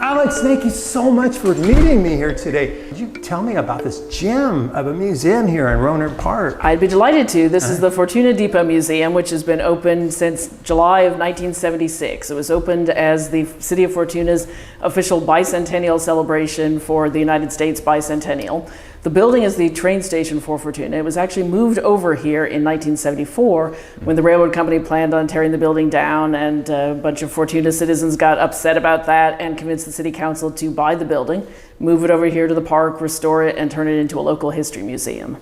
Alex, thank you so much for meeting me here today. Could you tell me about this gem of a museum here in Rohnert Park? I'd be delighted to. This is the Fortuna Depot Museum, which has been open since July of 1976. It was opened as the City of Fortuna's official bicentennial celebration for the United States bicentennial. The building is the train station for Fortuna. It was actually moved over here in 1974 when the railroad company planned on tearing the building down, and a bunch of Fortuna citizens got upset about that and convinced the city council to buy the building, move it over here to the park, restore it, and turn it into a local history museum.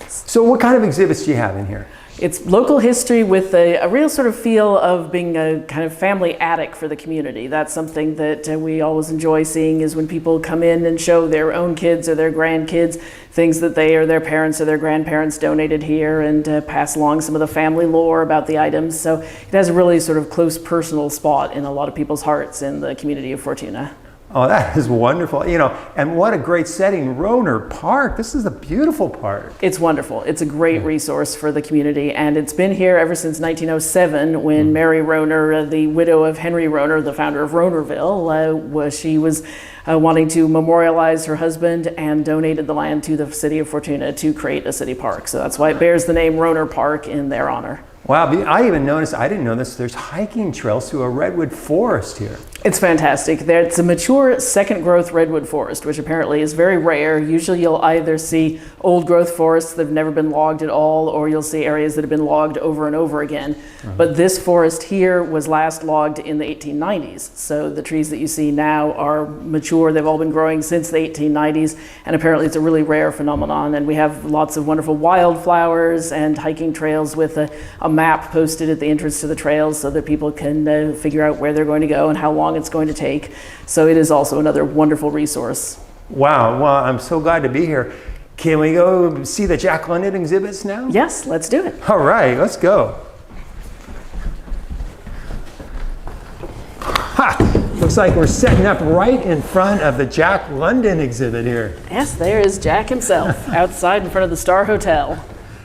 So what kind of exhibits do you have in here? It's local history with a real sort of feel of being a kind of family attic for the community. That's something that we always enjoy seeing, is when people come in and show their own kids or their grandkids things that they or their parents or their grandparents donated here, and pass along some of the family lore about the items. So it has a really sort of close personal spot in a lot of people's hearts in the community of Fortuna. Oh, that is wonderful. You know, and what a great setting, Rohnert Park. This is a beautiful park. It's wonderful. It's a great resource for the community, and it's been here ever since 1907 when Mary Rohner, the widow of Henry Rohner, the founder of Rohnerville, she was wanting to memorialize her husband and donated the land to the city of Fortuna to create a city park. So that's why it bears the name Rohner Park in their honor. Wow, I even noticed, I didn't know this, there's hiking trails through a redwood forest here. It's fantastic. It's a mature second growth redwood forest, which apparently is very rare. Usually you'll either see old growth forests that have never been logged at all, or you'll see areas that have been logged over and over again. But this forest here was last logged in the 1890s. So the trees that you see now are mature. They've all been growing since the 1890s, and apparently it's a really rare phenomenon. And we have lots of wonderful wildflowers and hiking trails with a map posted at the entrance to the trails so that people can figure out where they're going to go and how long it's going to take. So it is also another wonderful resource. Wow, well, I'm so glad to be here. Can we go see the Jack London exhibits now? Yes, let's do it. All right, let's go. Ha! Looks like we're setting up right in front of the Jack London exhibit here. Yes, there is Jack himself outside in front of the Star Hotel.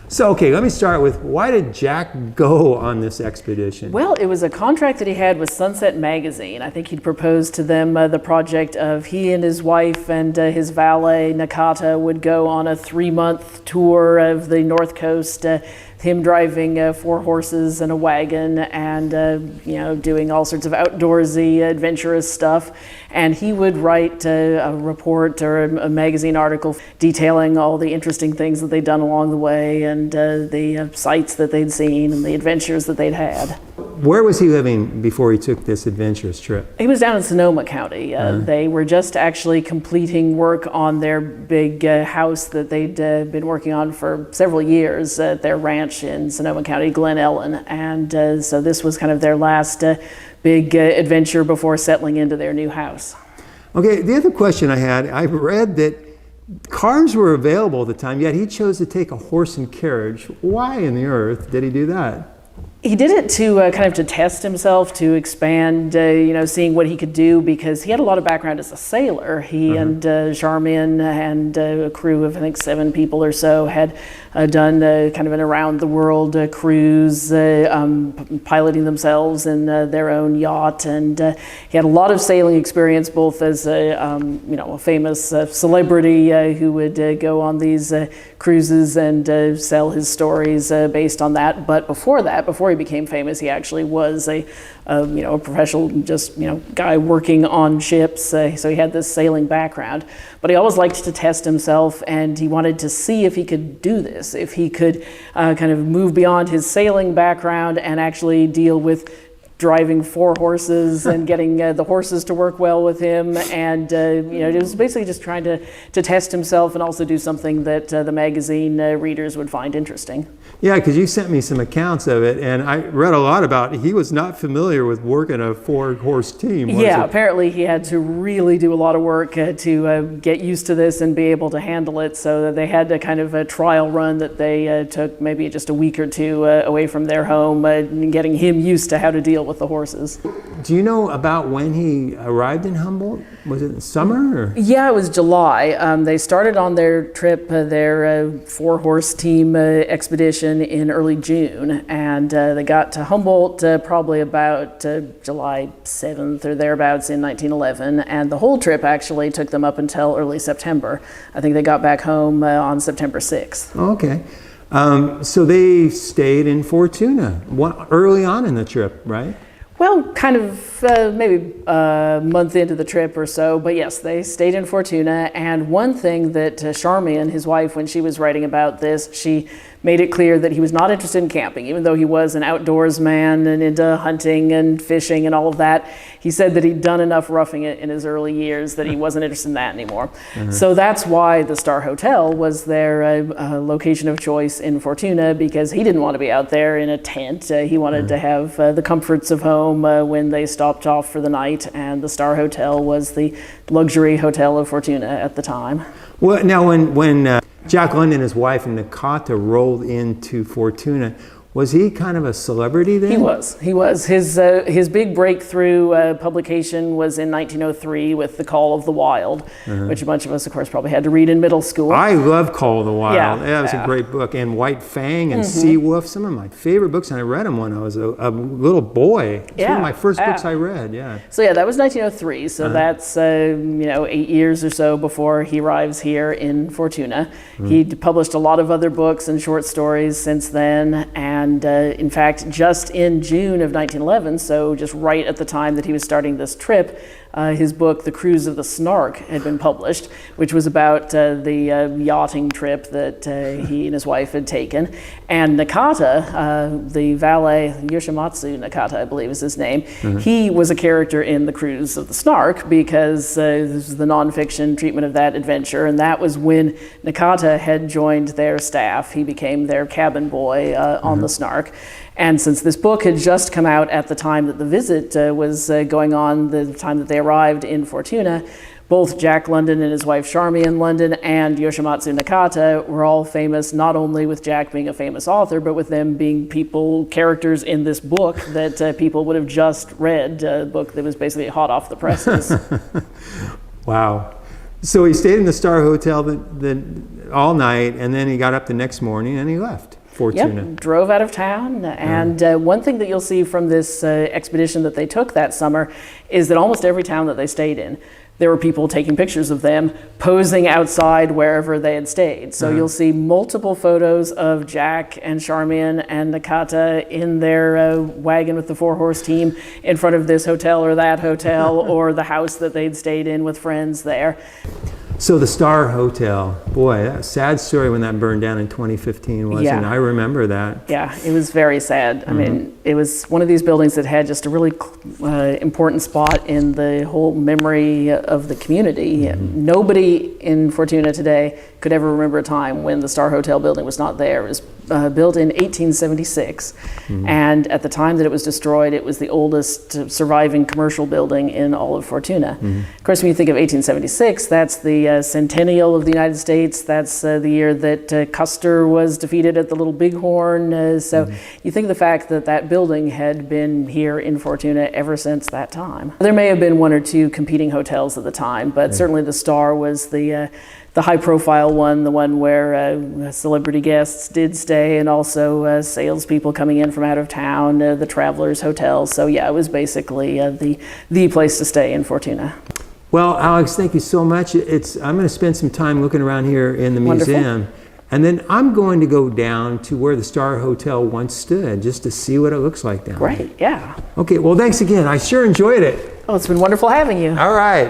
So, okay, let me start with, why did Jack go on this expedition? Well, it was a contract that he had with Sunset Magazine. I think he'd proposed to them the project of he and his wife and his valet, Nakata, would go on a 3-month tour of the North Coast, him driving 4 horses and a wagon, and doing all sorts of outdoorsy, adventurous stuff. And he would write a report or a magazine article detailing all the interesting things that they'd done along the way, and the sights that they'd seen and the adventures that they'd had. Where was he living before he took this adventurous trip? He was down in Sonoma County. They were just actually completing work on their big house that they'd been working on for several years at their ranch in Sonoma County, Glen Ellen. And so this was kind of their last big adventure before settling into their new house. Okay, the other question I had, I read that cars were available at the time, yet he chose to take a horse and carriage. Why in the earth did he do that? He did it to kind of to test himself, to expand, seeing what he could do, because he had a lot of background as a sailor. He and Charmin and a crew of, I think, 7 people or so had done kind of an around-the-world cruise, piloting themselves in their own yacht. And he had a lot of sailing experience, both as a famous celebrity who would go on these cruises and sell his stories based on that. But before he became famous, he actually was a professional, guy working on ships. So he had this sailing background, but he always liked to test himself, and he wanted to see if he could do this, if he could kind of move beyond his sailing background and actually deal with driving 4 horses and getting the horses to work well with him. And it was basically just trying to test himself and also do something that the magazine readers would find interesting. Yeah, because you sent me some accounts of it, and I read a lot about it. He was not familiar with working a 4-horse team, was Yeah, it? apparently he had to really do a lot of work to get used to this and be able to handle it. So that they had a kind of a trial run that they took maybe just a week or 2 away from their home, getting him used to how to deal with with the horses. Do you know about when he arrived in Humboldt? Was it in summer? Or? Yeah, it was July. They started on their trip, their 4-horse team expedition in early June, and they got to Humboldt probably about July 7th or thereabouts in 1911, and the whole trip actually took them up until early September. I think they got back home on September 6th. Okay. So they stayed in Fortuna early on in the trip, right? Well, kind of maybe a month into the trip or so, but yes, they stayed in Fortuna. And one thing that Charmian, his wife, when she was writing about this, she made it clear that he was not interested in camping, even though he was an outdoors man and into hunting and fishing and all of that. He said that he'd done enough roughing it in his early years that he wasn't interested in that anymore. So that's why the Star Hotel was their location of choice in Fortuna, because he didn't want to be out there in a tent. He wanted to have the comforts of home when they stopped off for the night, and the Star Hotel was the luxury hotel of Fortuna at the time. Well, now when Jack London, his wife, and Nakata rolled into Fortuna, was he kind of a celebrity then? He was. His big breakthrough publication was in 1903 with The Call of the Wild, which a bunch of us, of course, probably had to read in middle school. I love Call of the Wild. Yeah, that was a great book. And White Fang and Sea Wolf, some of my favorite books, and I read them when I was a little boy. It's one of my first books I read, So yeah, that was 1903, so that's 8 years or so before he arrives here in Fortuna. He'd published a lot of other books and short stories since then, and in fact, just in June of 1911, so just right at the time that he was starting this trip, his book, The Cruise of the Snark, had been published, which was about the yachting trip that he and his wife had taken. And Nakata, the valet, Yoshimatsu Nakata, I believe is his name, he was a character in The Cruise of the Snark because this was the nonfiction treatment of that adventure, and that was when Nakata had joined their staff. He became their cabin boy on the Snark. And since this book had just come out at the time that the visit was going on, the time that they arrived in Fortuna, both Jack London and his wife Charmian London and Yoshimatsu Nakata were all famous, not only with Jack being a famous author, but with them being characters in this book that people would have just read, a book that was basically hot off the presses. Wow. So he stayed in the Star Hotel all night, and then he got up the next morning and he left Fortuna. Yep, drove out of town. And one thing that you'll see from this expedition that they took that summer is that almost every town that they stayed in, there were people taking pictures of them posing outside wherever they had stayed. So you'll see multiple photos of Jack and Charmian and Nakata in their wagon with the 4-horse team in front of this hotel or that hotel or the house that they'd stayed in with friends there. So the Star Hotel, boy, that was a sad story when that burned down in 2015, wasn't it? I remember that. Yeah, it was very sad. I mean, it was one of these buildings that had just a really important spot in the whole memory of the community. Nobody in Fortuna today could ever remember a time when the Star Hotel building was not there. It was built in 1876, and at the time that it was destroyed, it was the oldest surviving commercial building in all of Fortuna. Of course, when you think of 1876, that's the centennial of the United States. That's the year that Custer was defeated at the Little Bighorn. So you think of the fact that that building had been here in Fortuna ever since that time. There may have been one or two competing hotels at the time, but certainly the Star was the high-profile one, the one where celebrity guests did stay, and also salespeople coming in from out of town, the Travelers Hotel. So yeah, it was basically the place to stay in Fortuna. Well, Alex, thank you so much. I'm going to spend some time looking around here in the museum, and then I'm going to go down to where the Star Hotel once stood, just to see what it looks like down there. Great, yeah. Okay, well, thanks again. I sure enjoyed it. Oh, it's been wonderful having you. All right.